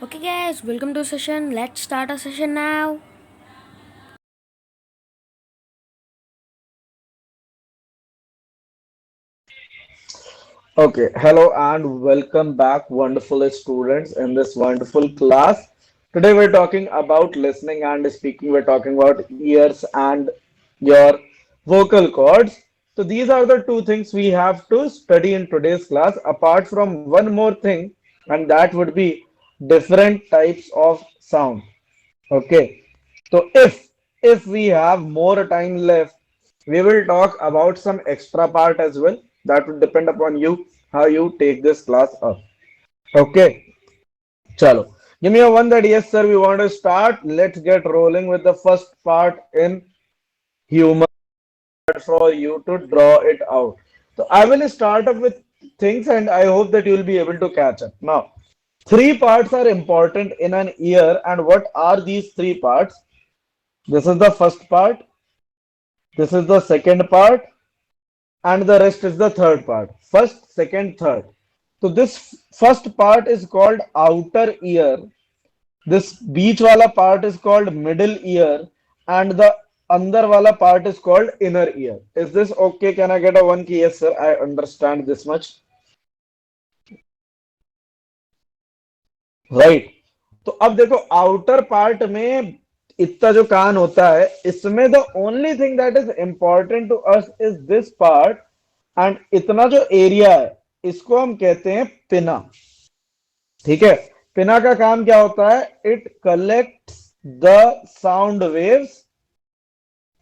Okay, guys, welcome to session. Let's start a session now. Okay, hello and welcome back, wonderful students, in this wonderful class. Today we're talking about listening and speaking. We're talking about ears and your vocal cords. So these are the two things we have to study in today's class, apart from one more thing, and that would be different types of sound. Okay, so if we have more time left, we will talk about some extra part as well. That would depend upon you how you take this class up. Okay, chalo. Give me a one that yes sir we want to start. Let's get rolling with the first part in humor for you to draw it out. So I will start up with things and I hope that you will be able to catch up. Now, three parts are important in an ear, and what are these three parts? This is the first part, this is the second part, and the rest is the third part. First, second, third. So this first part is called outer ear. This beach wala part is called middle ear, and the andar wala part is called inner ear. Is this okay? Can I get a one key? Yes, sir. I understand this much. Right. तो अब देखो outer part में इतना जो कान होता है इसमें the only thing that is important to us is this part and इतना जो एरिया है इसको हम कहते हैं पिना। ठीक है, पिना का काम क्या होता है? It collects the sound waves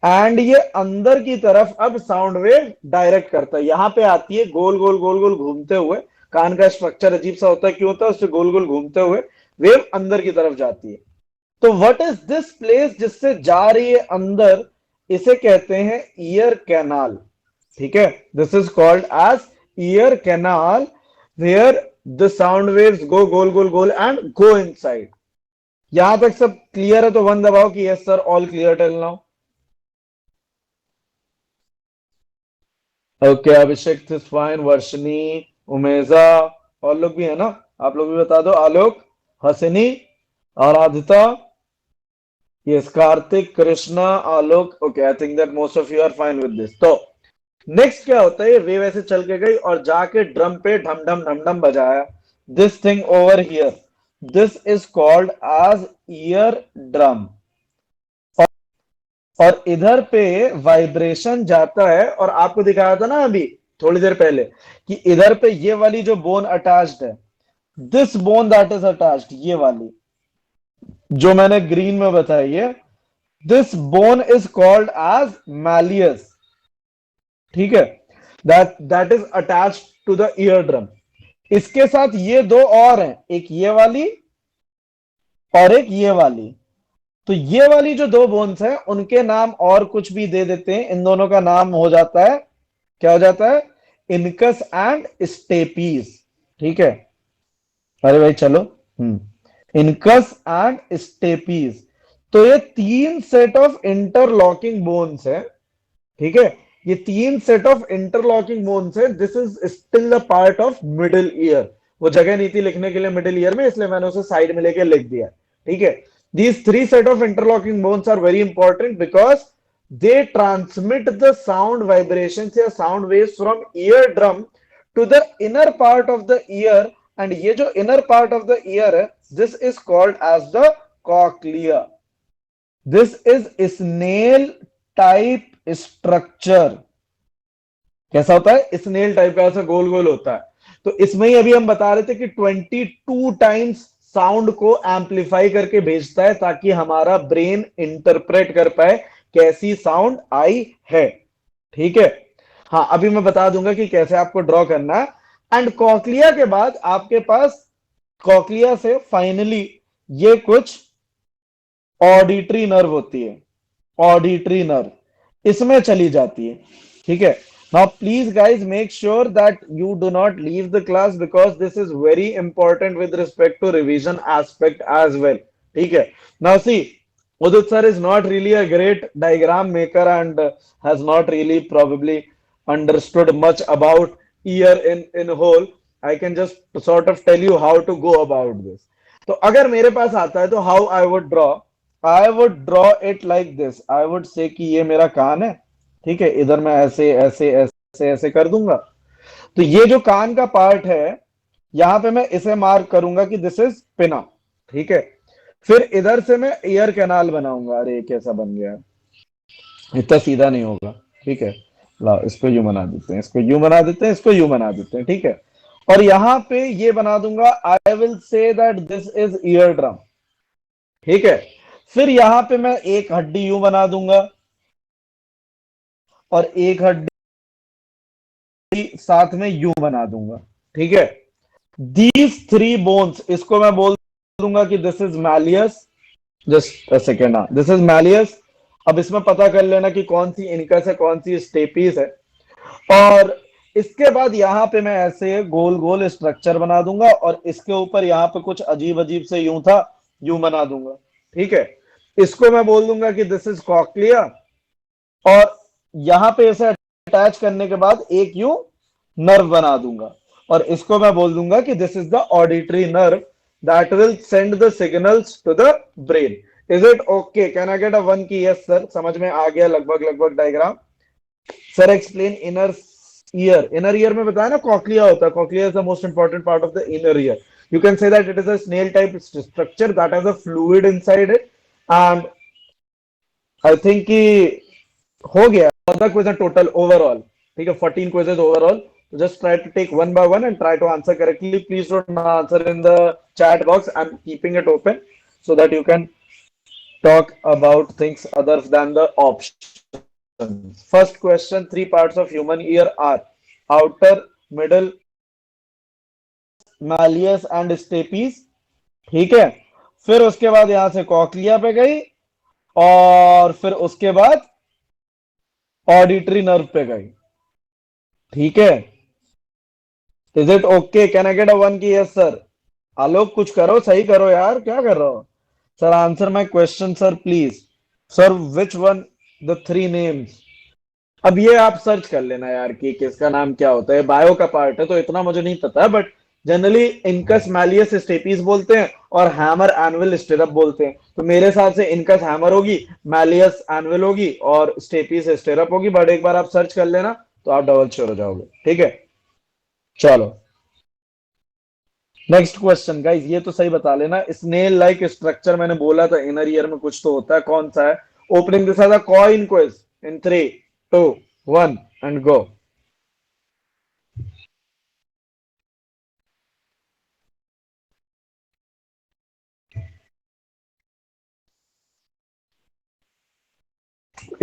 and ये अंदर की तरफ अब साउंड वेव डायरेक्ट करता है, यहां पे आती है गोल गोल गोल गोल घूमते हुए। कान का स्ट्रक्चर अजीब सा होता है, क्यों होता है? उससे गोल गोल घूमते हुए वेव अंदर की तरफ जाती है। तो व्हाट इज दिस प्लेस जिससे जा रही है अंदर? इसे कहते हैं ईयर कैनाल। ठीक है, this is called as ear canal, where the sound waves go गोल गोल गोल एंड गो इनसाइड। यहां तक सब क्लियर है तो वन दबाओ कि yes sir all clear till now. Okay, Abhishek is fine, Varshini, Umeja और लोग भी है ना? आप लोग भी बता दो। Alok, Hasini, Aradhita, yes, Kartik, Krishna, Alok. Okay, I think that most of you are fine with this. तो नेक्स्ट क्या होता है? वे वैसे चल के गई और जाके ड्रम पे ढम ढम ढम ढम बजाया। This thing over here, this is called as ear drum. और इधर पे वाइब्रेशन जाता है, और आपको दिखाया था ना अभी थोड़ी देर पहले कि इधर पे ये वाली जो बोन अटैच्ड है, this bone that is attached, ये वाली जो मैंने ग्रीन में बताई है, this bone is called as malleus. ठीक है, that is attached to the ear drum. इसके साथ ये दो और हैं, एक ये वाली और एक ये वाली। तो ये वाली जो दो बोन्स हैं उनके नाम और कुछ भी दे देते हैं, इन दोनों का नाम हो जाता है, क्या हो जाता है? Incus and stapes. ठीक है, अरे भाई चलो। Incus and stapes. तो ये तीन सेट ऑफ इंटरलॉकिंग बोन्स है। ठीक है, ये तीन सेट ऑफ इंटरलॉकिंग बोन्स है। This is still the part of middle ear. वो जगह नहीं थी लिखने के लिए मिडिल ईयर में, इसलिए मैंने उसे साइड में लेके लिख दिया। ठीक है, these three set of interlocking bones are very important because they transmit the sound vibrations या sound waves from eardrum to the inner part of the ear, and ये जो inner part of the ear है, this is called as the cochlea. This is snail type structure. कैसा होता है? Snail type का, ऐसा गोल गोल होता है। तो इसमें ही अभी हम बता रहे थे कि 22 टाइम्स साउंड को एम्पलीफाई करके भेजता है ताकि हमारा ब्रेन इंटरप्रेट कर पाए कैसी साउंड आई है। ठीक है, हाँ अभी मैं बता दूंगा कि कैसे आपको ड्रॉ करना है। एंड कॉक्लिया के बाद आपके पास, कॉक्लिया से फाइनली ये कुछ ऑडिटरी नर्व होती है, ऑडिटरी नर्व इसमें चली जाती है। ठीक है, now please guys make sure that you do not leave the class because this is very important with respect to revision aspect as well. ठीक है, now see, Udit sir is not really a great diagram maker and has not really probably understood much about ear in whole. I can just sort of tell you how to go about this. तो अगर मेरे पास आता है तो how I would draw it like this. I would say कि ये मेरा कान है, ठीक है, इधर मैं ऐसे ऐसे ऐसे ऐसे कर दूंगा। तो ये जो कान का पार्ट है, यहां पे मैं इसे मार्क करूंगा कि दिस इज पिना, ठीक है। फिर इधर से मैं ईयर कैनाल बनाऊंगा। अरे कैसा बन गया, इतना सीधा नहीं होगा, ठीक है। ला इसको यूं बना देते हैं, इसको यूं बना देते हैं, इसको यूं बना देते हैं, ठीक है। और यहां पे ये बना दूंगा, I will say that this is ear drum, ठीक है। फिर यहां पे मैं एक हड्डी यूं बना दूंगा और एक हड्डी साथ में यूं बना दूंगा, ठीक है। दीज थ्री बोन्स, इसको मैं बोल दूंगा कि this is malleus. Just a second, हाँ दिस इज मैलियस। अब इसमें पता कर लेना कि कौन सी इनकस है, कौन सी स्टेपीज है। और इसके बाद यहां पे मैं ऐसे गोल गोल स्ट्रक्चर बना दूंगा और इसके ऊपर यहां पे कुछ अजीब अजीब से यूं था, यूं बना दूंगा, ठीक है। इसको मैं बोल दूंगा कि दिस इज कॉक्लिया। और यहां पे इसे अटैच करने के बाद एक यूं नर्व बना दूंगा और इसको मैं बोल दूंगा कि this is the auditory nerve that will send the signals to the brain. Is it okay? Can I get a one की यस सर, समझ में आ गया लगभग लगभग diagram. Sir explain inner ear. Inner ear में बताया ना कॉक्लिया होता है, cochlea is the most important part of the inner ear. You can say that it is a snail type structure that has a fluid inside it. And I think कि हो गया मतलब question total overall, ठीक है, 14 question overall. So just try to take one by one and try to answer correctly. Please don't answer in the chat box. I'm keeping it open so that you can talk about things other than the options. First question, three parts of human ear are outer, middle, malleus and stapes, ठीक है। फिर उसके बाद यहां से cochlea पे गई और फिर उसके बाद ऑडिटरी नर्व पे गई, ठीक है। Is it okay? Can I get a one की यस सर? आलोक कुछ करो, सही करो यार, क्या कर रहे हो? Sir answer my question sir please. Sir which one the three names? अब ये आप सर्च कर लेना यार कि किसका नाम क्या होता है, बायो का पार्ट है तो इतना मुझे नहीं पता, but generally incus malleus stapes बोलते हैं और हैमर एनुअल स्टिरअप बोलते हैं। तो मेरे हिसाब से इनकस हैमर होगी, मैलियस एनुअल होगी और स्टेपीज स्टिरअप होगी, बट एक बार आप सर्च कर लेना तो आप डबल श्योर हो जाओगे, ठीक है। चलो नेक्स्ट क्वेश्चन गाइस, ये तो सही बता लेना। स्नेल लाइक स्ट्रक्चर मैंने बोला था इनर ईयर में कुछ तो होता है, कौन सा है? Opening this as a coin quiz in 3, 2, 1 and go.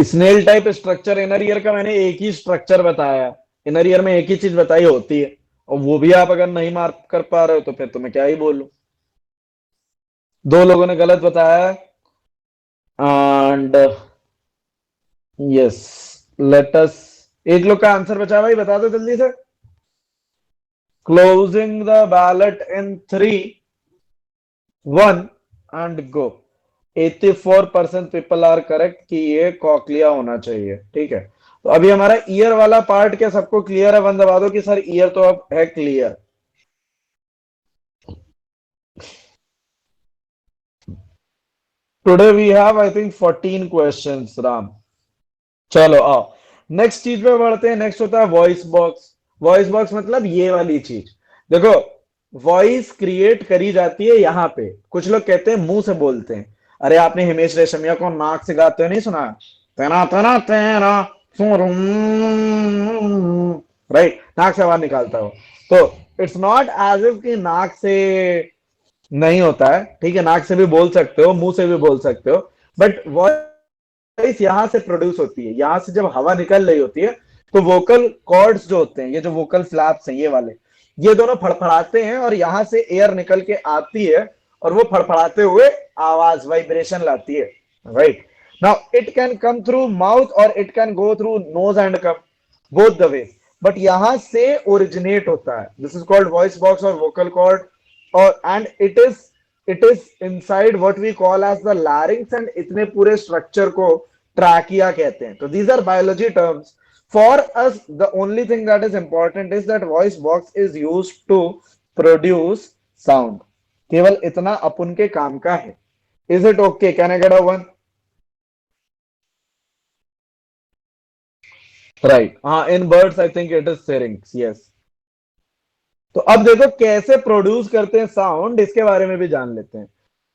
Snail type structure inner ear का मैंने एक ही स्ट्रक्चर बताया, इनर ईयर में एक ही चीज बताई होती है, और वो भी आप अगर नहीं मार्क कर पा रहे हो तो फिर तो मैं क्या ही बोलूं। दो लोगों ने गलत बताया एंड यस, लेट अस, एक लोग का आंसर बचा भाई, बता दो जल्दी से। Closing the ballot in 3, 1 and go. 84% people are correct कि ये कॉक्लिया होना चाहिए, ठीक है। तो अभी हमारा ईयर वाला पार्ट क्या सबको क्लियर है? वन दबा दो कि सर ईयर तो अब है clear. Today we have I think 14 questions Ram. चलो आओ नेक्स्ट चीज पे बढ़ते हैं। नेक्स्ट होता है वॉइस बॉक्स। वॉइस बॉक्स मतलब ये वाली चीज, देखो वॉइस क्रिएट करी जाती है यहाँ पे। कुछ लोग कहते हैं मुंह से बोलते हैं। अरे आपने हिमेश रेशमिया को नाक से गाते हुए नहीं सुना? तेना तेना तेरा राइट, नाक से आवाज निकालता हो। तो इट्स नॉट एज इफ कि नाक से नहीं होता है, ठीक है, नाक से भी बोल सकते हो, मुंह से भी बोल सकते हो, बट वॉइस यहां से प्रोड्यूस होती है। यहां से जब हवा निकल रही होती है तो वोकल कॉर्ड्स जो होते हैं, ये जो वोकल फ्लैप्स हैं ये वाले, ये दोनों फड़फड़ाते हैं और यहां से एयर निकल के आती है और वो फड़फड़ाते हुए आवाज वाइब्रेशन लाती है, right. Now it can come through mouth और it can go through nose and come, both the way, but यहां से ओरिजिनेट होता है। This is called voice box और वोकल कॉर्ड। और and it is inside what we call as the larynx, and इतने पूरे structure को trachea कहते हैं। तो these are biology terms. For us the only thing that is important is that voice box is used to produce sound. केवल इतना अपन के काम का है। Is it okay? Can I get a one? Right, हाँ, in birds I think it is syrinx, yes. तो अब देखो कैसे प्रोड्यूस करते हैं साउंड, इसके बारे में भी जान लेते हैं।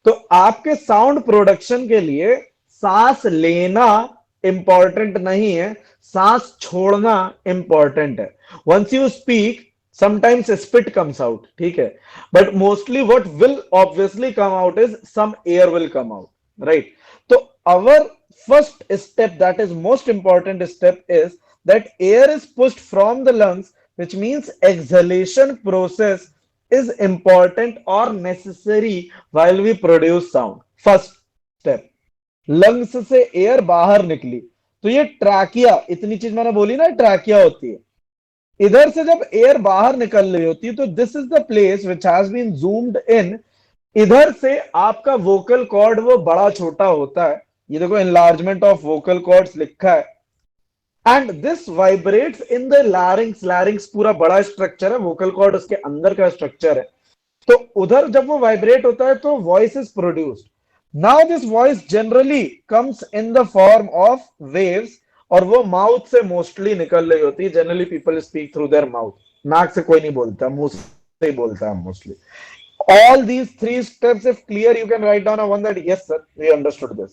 तो आपके साउंड प्रोडक्शन के लिए सांस लेना इंपॉर्टेंट नहीं है, सांस छोड़ना इंपॉर्टेंट है। Once you speak, sometimes spit comes out, ठीक है, but mostly what will obviously come out is some air will come out, right? तो our first step, that is most important step, is that air is pushed from the lungs, which means exhalation process is important or necessary while we produce sound. First step, lungs से air बाहर निकली, तो ये trachea, इतनी चीज मैंने बोली ना, ट्रैकिया होती है। इधर से जब एयर बाहर निकल रही होती है तो this is the place which has been zoomed in. इधर से आपका वोकल कॉर्ड वो बड़ा छोटा होता है, ये देखो enlargement ऑफ वोकल कॉर्ड्स लिखा है, and this vibrates in the larynx. लैरिंग्स पूरा बड़ा स्ट्रक्चर है, वोकल कॉर्ड उसके अंदर का स्ट्रक्चर है। तो उधर जब वो वाइब्रेट होता है तो voice is produced. Now this voice generally comes in the form of waves, और वो माउथ से मोस्टली निकल रही होती है। Generally people speak through their mouth, नाक से कोई नहीं बोलता, मुंह से ही बोलता है mostly. All these three steps, if clear, you can write down a one that yes sir, we understood this.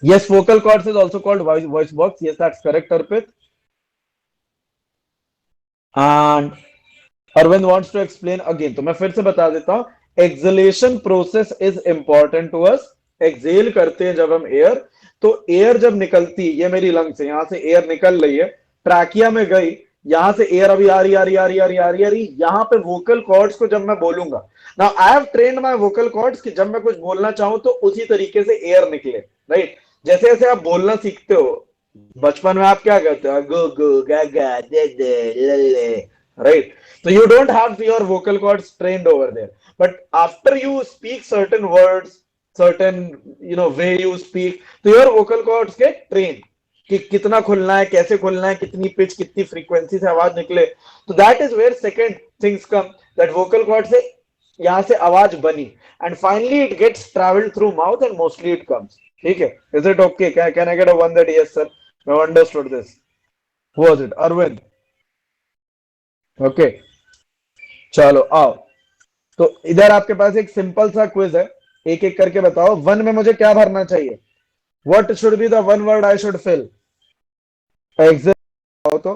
Yes, vocal cords is also called voice box. Yes, that's correct, Arpit. And Arvind wants to explain again, तो मैं फिर से बता देता हूं। Exhalation process is important to us. Exhale करते हैं जब हम एयर, तो एयर जब निकलती, ये मेरी लंग से यहां से एयर निकल रही है, ट्रैकिया में गई, यहां से एयर अभी आ रही आ रही आ रही आ रही आ रही आ रही, यहां पे वोकल कॉर्ड्स को जब मैं बोलूंगा, now I have trained my vocal cords कि जब मैं कुछ बोलना चाहूं तो उसी तरीके से एयर निकले, राइट? जैसे जैसे आप बोलना सीखते हो, बचपन में आप क्या करते हो, गो गो गा गा दे दे ले, right? So you don't have your vocal cords trained over there. But after you speak certain words, certain way you speak, so your vocal cords get trained कि कितना खुलना है, कैसे खुलना है, कितनी पिच, कितनी फ्रीक्वेंसी से आवाज निकले। तो that is where second things come, that vocal cord से यहां से आवाज बनी, and finally it gets travelled through mouth and mostly it comes. ठीक है, is it okay? Can I get a one that yes sir, I understood this? Who was it? Arvind? Okay, चलो आओ। तो इधर आपके पास एक सिंपल सा क्विज है, एक एक करके बताओ। वन में मुझे क्या भरना चाहिए? What should be the one word I should fill? Exact. तो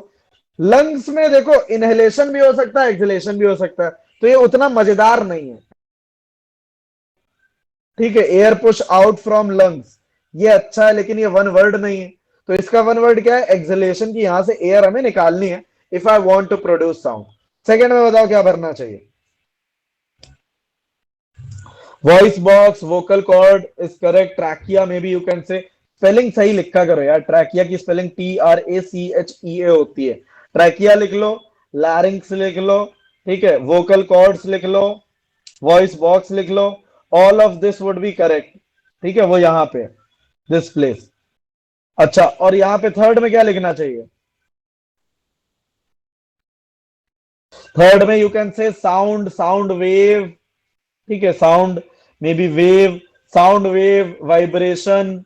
लंग्स में देखो, इनहेलेशन भी हो सकता है, एक्सहेलेशन भी हो सकता है, तो ये उतना मजेदार नहीं है। ठीक है, air push out from lungs, ये अच्छा है, लेकिन ये वन वर्ड नहीं है। तो इसका वन वर्ड क्या है? एक्सहेलेशन की, यहां से एयर हमें निकालनी है if I want to produce sound. Second में बताओ क्या भरना चाहिए? Voice box, vocal cord is correct. Trachea में भी यू कैन से, स्पेलिंग सही लिखा करो यार, ट्रैकिया की स्पेलिंग TRACHEA होती है। ट्रैकिया लिख लो, लैरिंग्स लिख लो, ठीक है, वोकल कॉर्ड्स लिख लो, वॉइस बॉक्स लिख लो, all of this would be correct. ठीक है, वो यहां पे दिस प्लेस। अच्छा, और यहां पे थर्ड में क्या लिखना चाहिए? थर्ड में यू कैन से साउंड, साउंड वेव, ठीक है, sound, may be wave, sound wave, vibration,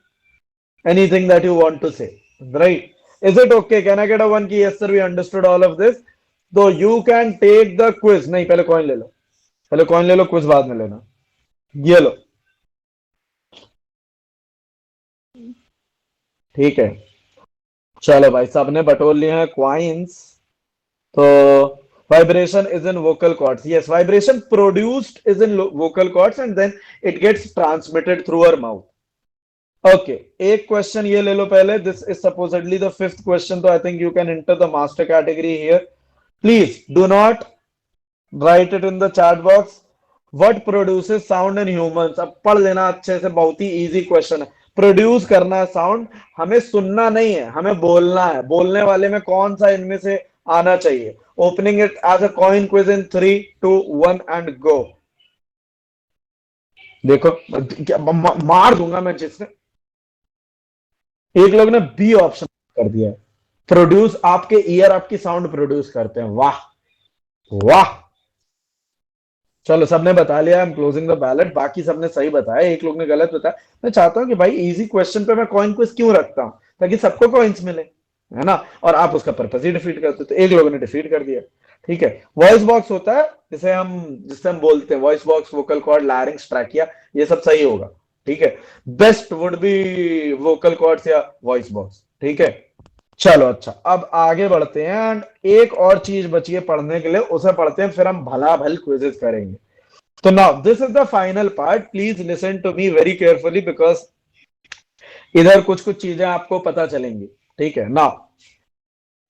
anything that you want to say, right? Is it okay? Can I get a one key? Yes sir, we understood all of this. So you can take the quiz। नहीं, पहले coin ले लो, पहले coin ले लो, quiz बाद में लेना। ये लो, ठीक है। चलो भाई, सबने बटोर लिए हैं क्वाइंस। तो vibration is in vocal cords, yes, vibration produced is in vocal cords and then it gets transmitted through our mouth. Okay, एक क्वेश्चन ये ले लो पहले, this is supposedly the fifth question, तो I think you can enter the master category here. Please do not write it in the chat box. What produces sound in humans? अब पढ़ लेना अच्छे से, बहुत ही इजी क्वेश्चन है। Produce करना है साउंड, हमें सुनना नहीं है, हमें बोलना है। बोलने वाले में कौन सा इनमें से आना चाहिए? Opening it as a coin quiz in 3 2 1 and go. देखो, मार दूंगा मैं जिसने, एक लोग ने बी ऑप्शन कर दिया है। प्रोड्यूस, आपके ईयर आपकी साउंड प्रोड्यूस करते हैं। वाह वाह, चलो सबने बता लिया, I am closing the ballot. बाकी सबने सही बताया, एक लोग ने गलत बताया। मैं चाहता हूँ कि भाई इजी क्वेश्चन पे मैं कॉइन क्विज क्यों रखता हूँ, ताकि सबको कॉइन्स मिले, है ना। और आप उसका पर्पस ही डिफीट करते हो, तो एक लोगों ने डिफीट कर दिया। ठीक है, वॉइस बॉक्स होता है जिसे हम बोलते हैं voice box, vocal cord, larynx, trachea, ये सब सही होगा। ठीक है, best would be vocal cords या वॉइस बॉक्स। ठीक है, चलो अच्छा, अब आगे बढ़ते हैं। एंड एक और चीज बची है पढ़ने के लिए, उसे पढ़ते हैं, फिर हम भला भल क्विजेस करेंगे। तो now this is the final part, please listen to me very carefully, because इधर कुछ कुछ चीजें आपको पता चलेंगी। ठीक है, नाउ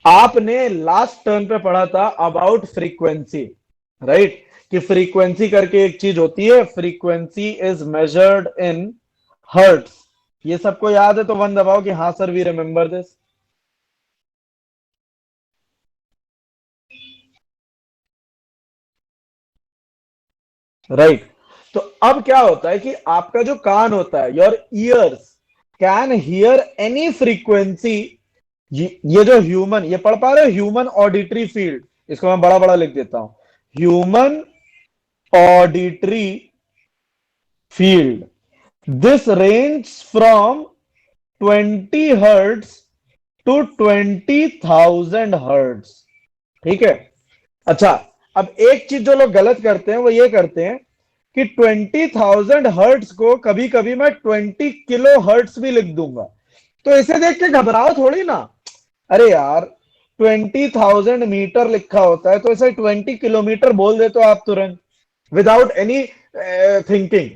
आपने लास्ट टर्न पे पढ़ा था अबाउट फ्रीक्वेंसी, राइट, कि फ्रीक्वेंसी करके एक चीज होती है, frequency is measured in hertz. ये सबको याद है तो वन दबाओ कि हाँ sir we remember this. Right, तो अब क्या होता है कि आपका जो कान होता है, your ears can hear any frequency. ये जो ह्यूमन, ये पढ़ पा रहे हो, ह्यूमन ऑडिटरी फील्ड, इसको मैं बड़ा बड़ा लिख देता हूं, human auditory field, this range from 20 hertz to 20,000 hertz. ठीक है, अच्छा, अब एक चीज जो लोग गलत करते हैं वो ये करते हैं कि 20,000 हर्ट्स को कभी कभी मैं 20 किलो हर्ट्स भी लिख दूंगा, तो इसे देख के घबराओ थोड़ी ना। अरे यार, 20,000 मीटर लिखा होता है तो इसे 20 किलोमीटर बोल देते हो आप तुरंत, विदाउट एनी थिंकिंग,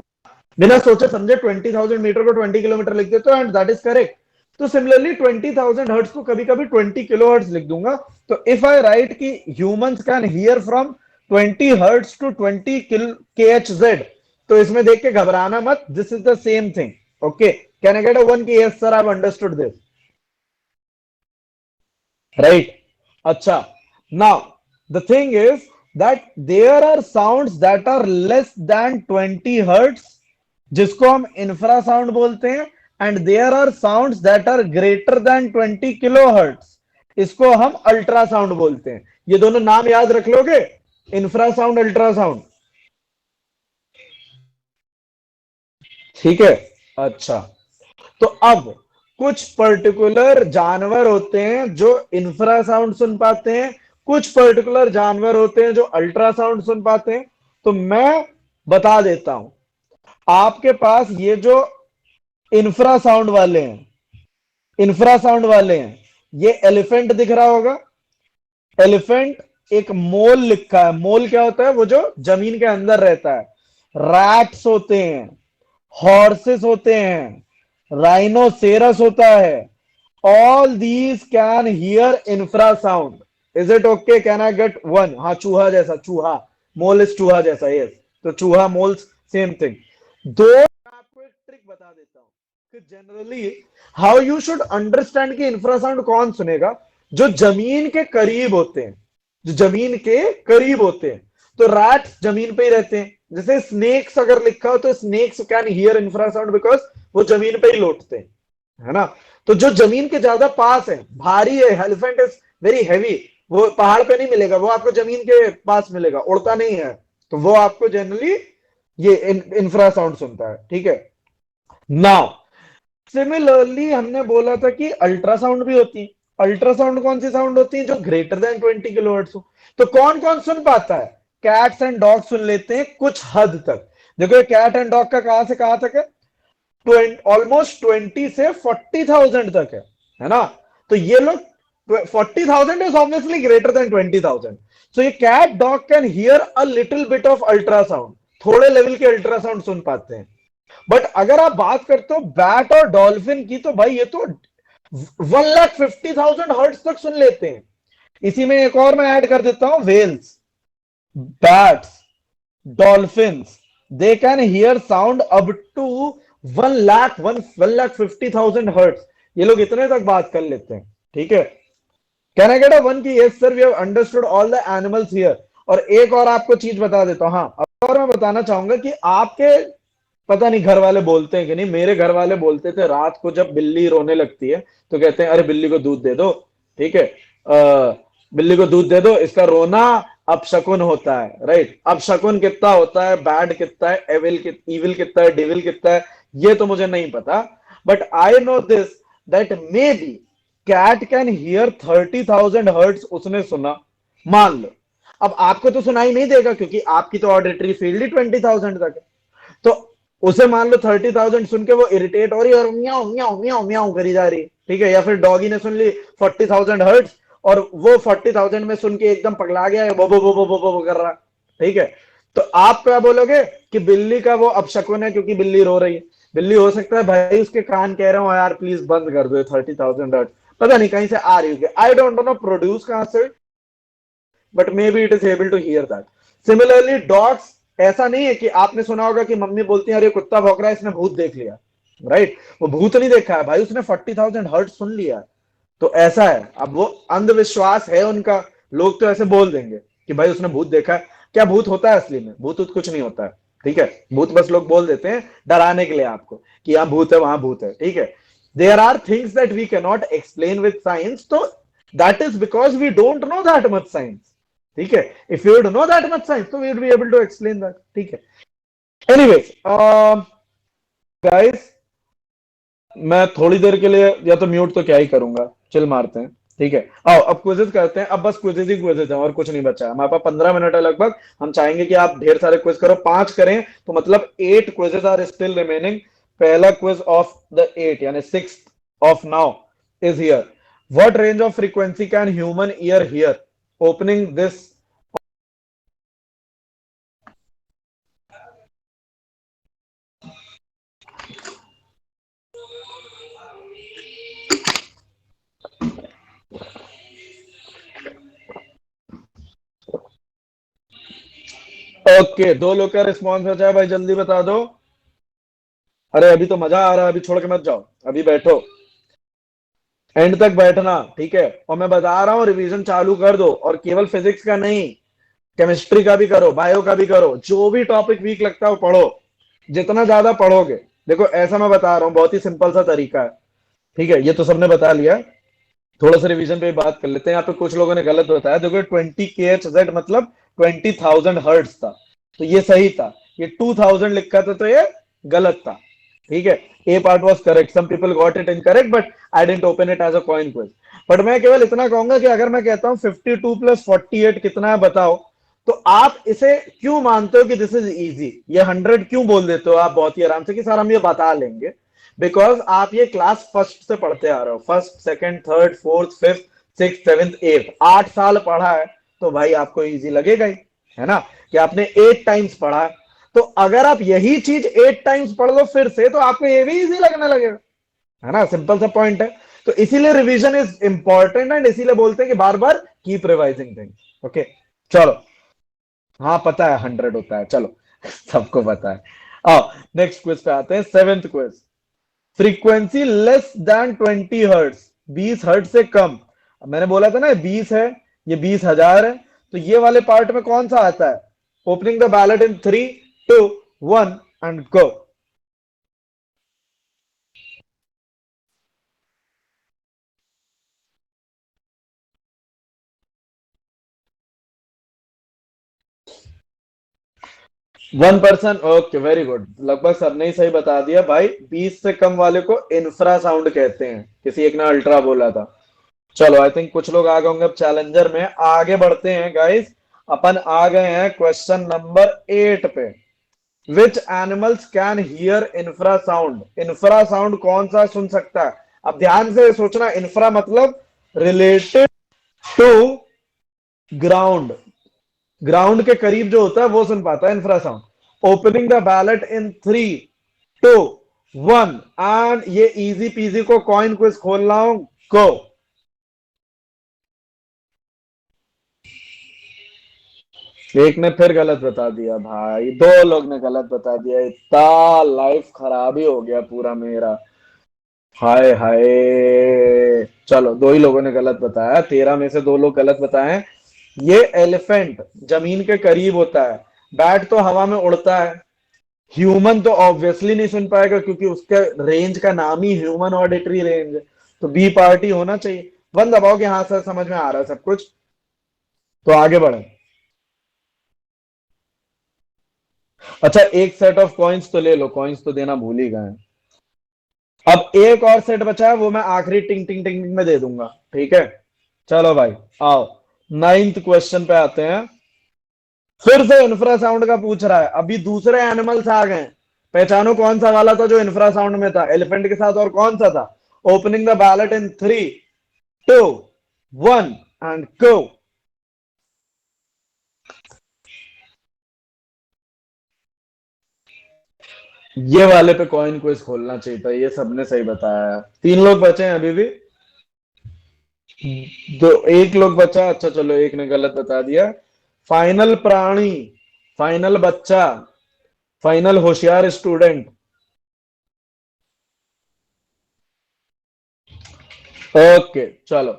बिना सोचे समझे 20,000 मीटर को 20 किलोमीटर लिख देते हो, एंड दैट इज करेक्ट। तो सिमिलरली 20,000 हर्ट्स को कभी कभी 20 किलो हर्ट्स लिख दूंगा। तो इफ आई राइट कि humans can hear from 20 hertz to 20 KHZ, तो इसमें देख के घबराना मत, this is the same thing. Okay, can I get a one की yes sir I understood this, right. अच्छा, now the thing is that there are sounds that are less than 20 hertz, जिसको हम इंफ्रासाउंड बोलते हैं, and there are sounds that are greater than 20 kilo hertz, इसको हम ultrasound बोलते हैं। ये दोनों नाम याद रख लोगे, इंफ्रासाउंड, अल्ट्रासाउंड। ठीक है, अच्छा, तो अब कुछ पर्टिकुलर जानवर होते हैं जो इंफ्रासाउंड सुन पाते हैं, कुछ पर्टिकुलर जानवर होते हैं जो अल्ट्रासाउंड सुन पाते हैं। तो मैं बता देता हूं, आपके पास ये जो इंफ्रासाउंड वाले हैं, इंफ्रासाउंड वाले हैं, ये एलिफेंट दिख रहा होगा, एलिफेंट। एक मोल लिखा है, मोल क्या होता है, वो जो जमीन के अंदर रहता है। रैट्स होते हैं, हॉर्सेस होते हैं, राइनोसेरस होता है, all these can hear infrasound. Is it okay, can I get one? हाँ, चूहा जैसा, चूहा, मोल इज चूहा जैसा, यस। तो चूहा, मोल्स, सेम थिंग। दो, मैं आपको एक ट्रिक बता देता हूं कि generally how you should understand कि इंफ्रासाउंड कौन सुनेगा, जो जमीन के करीब होते हैं, जो जमीन के करीब होते हैं। तो रैट्स जमीन पे ही रहते हैं, जैसे स्नेक्स अगर लिखा हो तो snakes can hear infrasound because वो जमीन पे ही लौटते हैं, है ना। तो जो जमीन के ज्यादा पास है, भारी है, एलिफेंट इज वेरी हैवी, वो पहाड़ पे नहीं मिलेगा, वो आपको जमीन के पास मिलेगा, उड़ता नहीं है, तो वो आपको जनरली ये इंफ्रासाउंड सुनता है। ठीक है, नाउ सिमिलरली हमने बोला था कि अल्ट्रासाउंड भी होती है। अल्ट्रासाउंड कौन सी साउंड होती है, जो ग्रेटर देन 20 किलोहर्ट्ज हो। तो कौन कौन सुन पाता है, कैट्स एंड डॉग सुन लेते हैं कुछ हद तक। देखो, कैट एंड डॉग का कहां से कहां तक है, ऑलमोस्ट 20 से 40,000 तक है ना। तो ये लोग 40,000 is obviously greater than 20,000। So ये cat dog can hear a little bit of ultrasound, थोड़े लेवल के अल्ट्रासाउंड सुन पाते हैं। बट अगर आप बात करते हो बैट और डॉल्फिन की, तो भाई ये तो 1,50,000 हर्ट्ज तक सुन लेते हैं। इसी में एक और मैं ऐड कर देता हूं, whales, bats, dolphins, they can hear sound up to 1,50,000 hertz. ये लोग इतने तक बात कर लेते हैं। ठीक है, can I get a one की yes sir we have understood all the animals here. और एक और आपको चीज बता देता हूं, हाँ, और मैं बताना चाहूंगा कि आपके, पता नहीं घर वाले बोलते हैं कि नहीं, मेरे घर वाले बोलते थे रात को जब बिल्ली रोने लगती है तो कहते हैं अरे बिल्ली को दूध दे दो। ठीक है, बिल्ली को दूध दे दो, इसका रोना अपशकुन होता है, राइट। अपशकुन कितना होता है, बैड कितना है, इविल कितना है, डिविल कितना है, ये तो मुझे नहीं पता। But I know this that maybe cat can hear 30,000 hertz, उसने सुना, मान लो। अब आपको तो सुनाई नहीं देगा क्योंकि आपकी तो ऑडिटरी फील्ड ही 20,000 तक है। तो उसे मान लो 30,000 सुन के वो इरिटेट हो रही है और म्याऊं म्याऊं म्याऊं म्याऊं करी जा रही है, ठीक है। या फिर डॉगी ने सुन ली 40,000 हर्ट्स और वो 40,000 में सुन के एकदम पगला गया है, वो कर रहा, ठीक है। तो आप क्या बोलोगे कि बिल्ली का वो अपशकुन है क्योंकि बिल्ली रो रही है। बिल्ली हो सकता है भाई उसके कान कह रहे हो यार प्लीज बंद कर दो 30,000 हर्ट्स, पता नहीं कहीं से आ रही होगी, आई डोंट नो प्रोड्यूस कहां से, but maybe it is able to hear that. Similarly dogs, ऐसा नहीं है कि आपने सुना होगा कि मम्मी बोलती है अरे कुत्ता भौंक रहा है इसने भूत देख लिया, राइट। वो भूत नहीं देखा है भाई, उसने 40,000 हर्ट सुन लिया। तो ऐसा है, अब वो अंधविश्वास है उनका। लोग तो ऐसे बोल देंगे कि भाई उसने भूत देखा है, क्या भूत होता है असली में? भूत कुछ नहीं होता है, ठीक है। भूत बस लोग बोल देते हैं डराने के लिए आपको कि यहाँ भूत है वहां भूत है, ठीक है। There are things that we can not explain with science, तो that is because we don't know that much science, ठीक है। If you know that much science तो we would be able to explain that, ठीक है। Anyways guys, मैं थोड़ी देर के लिए या तो म्यूट तो क्या ही करूंगा, चिल मारते हैं, ठीक है। आओ अब क्विजेस करते हैं, अब बस क्विजेस ही क्विजेस हैं और कुछ नहीं बचा है हमारे पास। 15 मिनट है लगभग, हम चाहेंगे कि आप ढेर सारे क्विज करो, 5 करें तो मतलब 8 क्विजेस आर स्टिल रिमेनिंग। पहला क्विज ऑफ द 8 यानी 6 of now is here. What range of frequency can human ear here? Opening this. Okay, 2 लोग का रिस्पॉन्स हो जाए भाई, जल्दी बता दो। अरे अभी तो मजा आ रहा है, अभी छोड़ के मत जाओ, अभी बैठो, एंड तक बैठना, ठीक है। और मैं बता रहा हूं रिवीजन चालू कर दो, और केवल फिजिक्स का नहीं, केमिस्ट्री का भी करो, बायो का भी करो, जो भी टॉपिक वीक लगता है वो पढ़ो। जितना ज्यादा पढ़ोगे, देखो ऐसा मैं बता रहा हूँ, बहुत ही सिंपल सा तरीका है, ठीक है। ये तो सबने बता लिया, थोड़ा सा रिवीजन पे बात कर लेते हैं। यहाँ पे कुछ लोगों ने गलत बताया, देखो 20 kHz मतलब 20,000 हर्ट्ज था, तो ये सही था। ये 2000 लिखा था तो ये गलत था, ठीक है। A part was correct, some people got it incorrect but I didn't open it as a coin quiz. But मैं केवल इतना कहूंगा कि अगर मैं कहता हूं 52 + 48 कितना है बताओ, तो आप इसे क्यों मानते हो कि दिस इज इजी? ये 100 क्यों बोल देते हो आप बहुत ही आराम से कि सर हम ये बता लेंगे? बिकॉज आप ये क्लास फर्स्ट से पढ़ते आ रहे हो, first second third fourth fifth six seventh eight, 8 साल पढ़ा है, तो भाई आपको इजी लगेगा ही, है ना, कि आपने 8 टाइम्स पढ़ा है। तो अगर आप यही चीज 8 टाइम्स पढ़ लो फिर से, तो आपको ये भी इजी लगने लगेगा, है ना। सिंपल सा पॉइंट है। तो इसीलिए रिवीजन इज इंपॉर्टेंट, एंड इसीलिए बोलते हैं कि बार बार कीप रिवाइजिंग थिंग्स, ओके। चलो, हाँ पता है 100 होता है, चलो सबको पता है। आओ नेक्स्ट क्विज पे आते हैं, seventh quiz. Frequency less than 20 hertz, 20 hertz से कम। अब मैंने बोला था ना 20 है, ये 20,000 है, तो ये वाले पार्ट में कौन सा आता है? Opening the ballot in 3, 2, 1 and go. 1%, okay very good, लगभग सबने ही सही बता दिया भाई। 20 से कम वाले को इंफ्रासाउंड कहते हैं, किसी एक ने अल्ट्रा बोला था। चलो आई थिंक कुछ लोग आ गए होंगे अब चैलेंजर में, आगे बढ़ते हैं गाइस। अपन आ गए हैं क्वेश्चन नंबर 8 पे। Which animals can hear infrasound? Infrasound कौन सा सुन सकता है? अब ध्यान से सोचना, इंफ्रा मतलब रिलेटेड टू ग्राउंड, ग्राउंड के करीब जो होता है वो सुन पाता है infrasound. Opening the ballot in 3, 2, 1 and ये इजी पीजी को कॉइन क्विज खोल रहा हूं, गो। एक ने फिर गलत बता दिया भाई, 2 लोग ने गलत बता दिया, इतना लाइफ खराब ही हो गया पूरा मेरा, हाय हाय। चलो 2 ही लोगों ने गलत बताया, 13 में से 2 लोग गलत बताए हैं। ये एलिफेंट जमीन के करीब होता है, बैट तो हवा में उड़ता है। ह्यूमन तो ऑब्वियसली नहीं सुन पाएगा क्योंकि उसके रेंज का नाम ही ह्यूमन ऑडिटरी रेंज है, तो बी पार्टी होना चाहिए। वन दबाओ कि हाँ सर समझ में आ रहा है सब कुछ, तो आगे बढ़े। अच्छा, एक सेट ऑफ कॉइन्स तो ले लो, कॉइन्स तो देना भूल ही गए। अब एक और सेट बचा है, वो मैं आखिरी टिंग टिंग टिंग टिंग में दे दूंगा, ठीक है। चलो भाई, आओ 9th क्वेश्चन पे आते हैं। फिर से इंफ्रासाउंड का पूछ रहा है, अभी दूसरे एनिमल्स आ गए। पहचानो कौन सा वाला था जो इंफ्रासाउंड में था एलिफेंट के साथ, और कौन सा था। Opening the ballot in 3, 2, 1 and गो। ये वाले पे कॉइन क्विज खोलना चाहिए था, ये सबने सही बताया है। 3 लोग बचे हैं अभी भी। दो, एक लोग बचा, अच्छा चलो, एक ने गलत बता दिया। फाइनल प्राणी, फाइनल बच्चा, फाइनल होशियार स्टूडेंट। ओके चलो,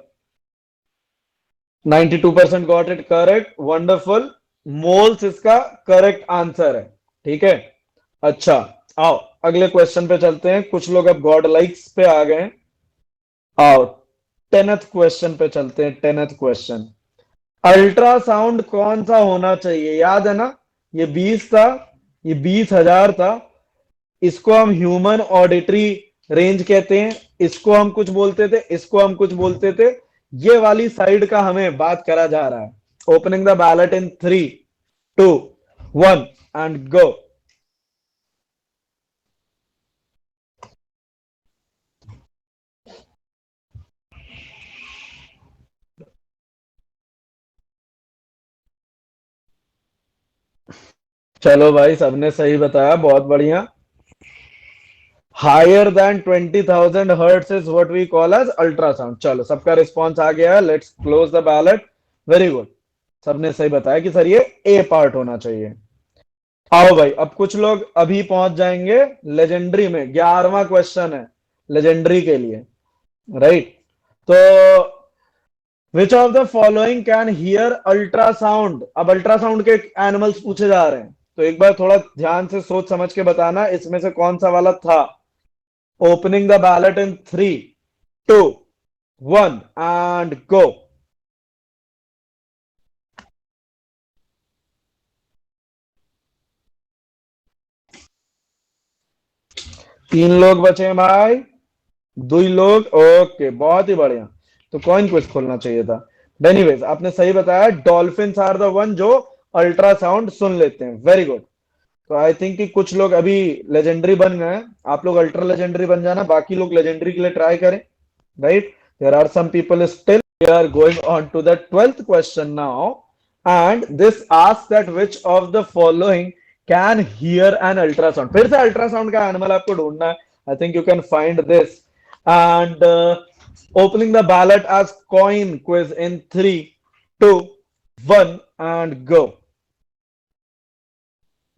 92% got it correct, wonderful. Moles इसका करेक्ट आंसर है, ठीक है। अच्छा, आओ अगले क्वेश्चन पे चलते हैं। कुछ लोग अब गॉड लाइक्स पे आ गए। आओ 10th क्वेश्चन पे चलते हैं। 10th क्वेश्चन, अल्ट्रासाउंड कौन सा होना चाहिए, याद है ना। ये 20 था, ये 20,000 था। इसको हम ह्यूमन ऑडिटरी रेंज कहते हैं, इसको हम कुछ बोलते थे, इसको हम कुछ बोलते थे। ये वाली साइड का हमें बात करा जा रहा है। Opening the ballot in 3, 2, 1 and go. चलो भाई, सबने सही बताया, बहुत बढ़िया। Higher than 20,000 hertz is what we call as ultrasound. चलो, सबका रिस्पॉन्स आ गया है, let's close the ballot. Very good, सबने सही बताया कि सर ये ए पार्ट होना चाहिए। आओ भाई, अब कुछ लोग अभी पहुंच जाएंगे लेजेंडरी में। 11वां क्वेश्चन है लेजेंडरी के लिए, राइट। तो विच of the following can hear ultrasound. अब अल्ट्रासाउंड के एनिमल्स पूछे जा रहे हैं, तो एक बार थोड़ा ध्यान से सोच समझ के बताना, इसमें से कौन सा वाला था। Opening the ballot in 3, 2, 1 and गो। 3 लोग बचे हैं भाई, 2 लोग। ओके, बहुत ही बढ़िया। तो कॉइन क्विज खोलना चाहिए था। एनीवेज, आपने सही बताया, डॉल्फिन आर द वन जो अल्ट्रासाउंड सुन लेते हैं। Very good. तो आई थिंक कि कुछ लोग अभी लेजेंडरी बन गए हैं। आप लोग अल्ट्रा लेजेंडरी बन जाना, बाकी लोग लेजेंडरी के लिए ट्राई करें, right. There are some people still. We are going on to the 12th question now, and this asks that which of the following can hear an ultrasound. फिर से ultrasound का एनिमल आपको ढूंढना है। I think you can find this, and opening the ballot as coin quiz in 3, 2, 1 and go।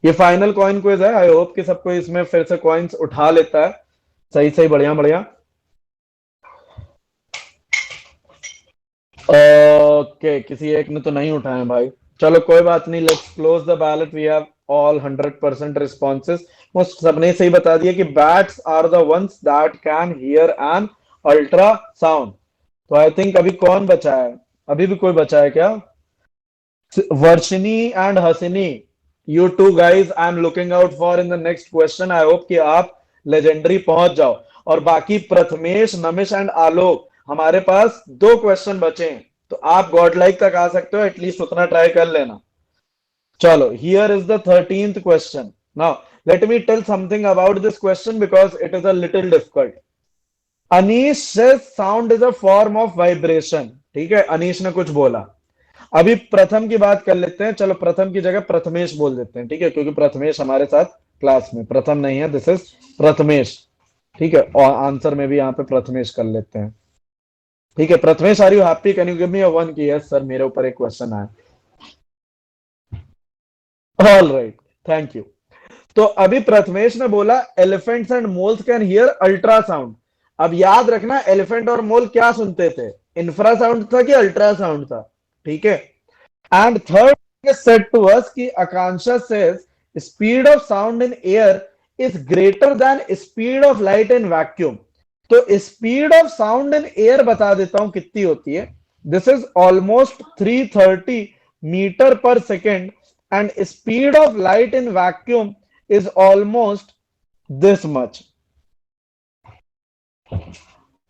ये final coin quiz है। आई hope कि सबको इसमें फिर से कॉइन्स उठा लेता है। सही सही, बढ़िया बढ़िया। ओके, किसी एक ने तो नहीं उठाए भाई। चलो कोई बात नहीं, let's close the ballot. We have all 100% responses. वो सबने सही बता दिया कि bats are the ones that can hear an ultrasound. तो आई थिंक अभी कौन बचा है, अभी भी कोई बचा है क्या। Varshini and Hasini, you two guys I am looking out for in the next question. I hope कि आप लेजेंडरी पहुंच जाओ। और बाकी प्रथमेश, नमिश एंड आलोक, हमारे पास 2 क्वेश्चन बचे हैं, तो आप गॉड लाइक तक आ सकते हो, एटलीस्ट उतना ट्राई कर लेना। चलो, here is the 13th question. Now let me tell something about this question because it is a little difficult. Anish से sound is a form of vibration, ठीक है, अनीश ने कुछ बोला। अभी प्रथम की बात कर लेते हैं। चलो, प्रथम की जगह प्रथमेश बोल देते हैं, ठीक है, क्योंकि प्रथमेश हमारे साथ क्लास में, प्रथम नहीं है, दिस इज प्रथमेश, ठीक है। और आंसर में भी यहाँ पे प्रथमेश कर लेते हैं, ठीक है। Prathamesh, are you happy, can you give me a 1 की यस सर मेरे ऊपर एक क्वेश्चन आया। All right, thank you. तो अभी प्रथमेश ने बोला elephants and moles can hear ultrasound. अब याद रखना, एलिफेंट और मोल क्या सुनते थे, इंफ्रासाउंड था कि अल्ट्रासाउंड था, ठीक है। And third is said to us कि Akansha says speed of sound in air is greater than speed of light in vacuum। तो speed of sound in air बता देता हूं कितनी होती है। This is almost 330 मीटर पर second and speed of light in vacuum is almost this much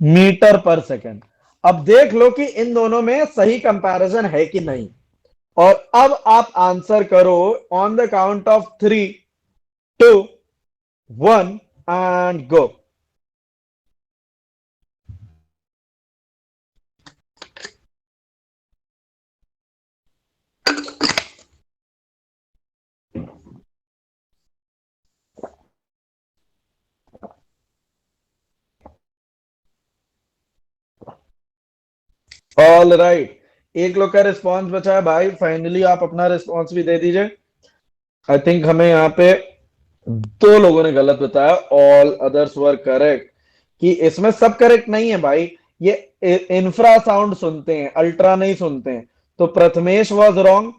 meter पर second. अब देख लो कि इन दोनों में सही कंपैरिजन है कि नहीं, और अब आप आंसर करो on the count of 3, 2, 1 and go. All right, एक लोग का रिस्पॉन्स बचा है भाई, फाइनली आप अपना रिस्पॉन्स भी दे दीजिए। आई थिंक हमें यहाँ पे दो लोगों ने गलत बताया, ऑल अदर्स वर करेक्ट, कि इसमें सब करेक्ट नहीं है भाई, ये इंफ्रा साउंड सुनते हैं, अल्ट्रा नहीं सुनते हैं। तो Prathamesh was wrong,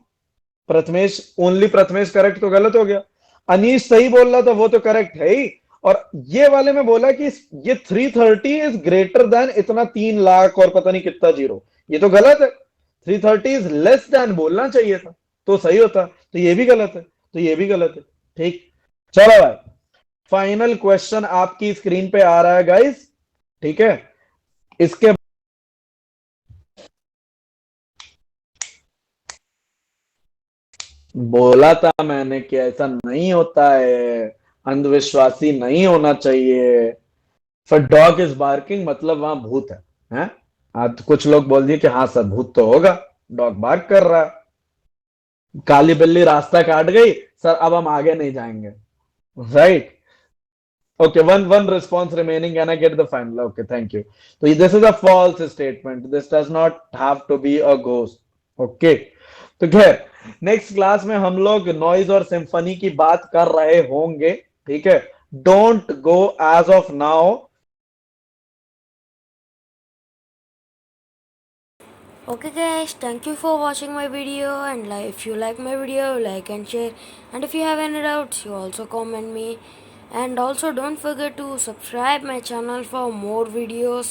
Prathamesh, only Prathamesh correct, तो गलत हो गया। अनीश सही बोल रहा था, वो तो करेक्ट है ही। और ये वाले में बोला कि ये 330 इज ग्रेटर देन इतना 3 लाख और पता नहीं कितना जीरो, ये तो गलत है। 330 इज लेस देन बोलना चाहिए था, तो सही होता। तो ये भी गलत है, तो ये भी गलत है। ठीक, चलो भाई, फाइनल क्वेश्चन आपकी स्क्रीन पे आ रहा है गाइस, ठीक है। इसके बोला था मैंने कि ऐसा नहीं होता है, अंधविश्वासी नहीं होना चाहिए। फिर डॉग इज बार्किंग मतलब वहां भूत है? आज कुछ लोग बोल दिए कि हाँ सर भूत तो होगा, डॉग बार्क कर रहा है। काली बिल्ली रास्ता काट गई सर, अब हम आगे नहीं जाएंगे, right? Okay, one one response remaining, can I get the final? Okay, thank you. तो this is a false statement, this does not have to be a ghost. Okay, तो खैर नेक्स्ट क्लास में हम लोग नॉइज और symphony की बात कर रहे होंगे, ठीक है। Don't go as of now. Okay guys, thank you for watching my video, and if you like my video, like and share, and if you have any doubts you also comment me, and also don't forget to subscribe my channel for more videos.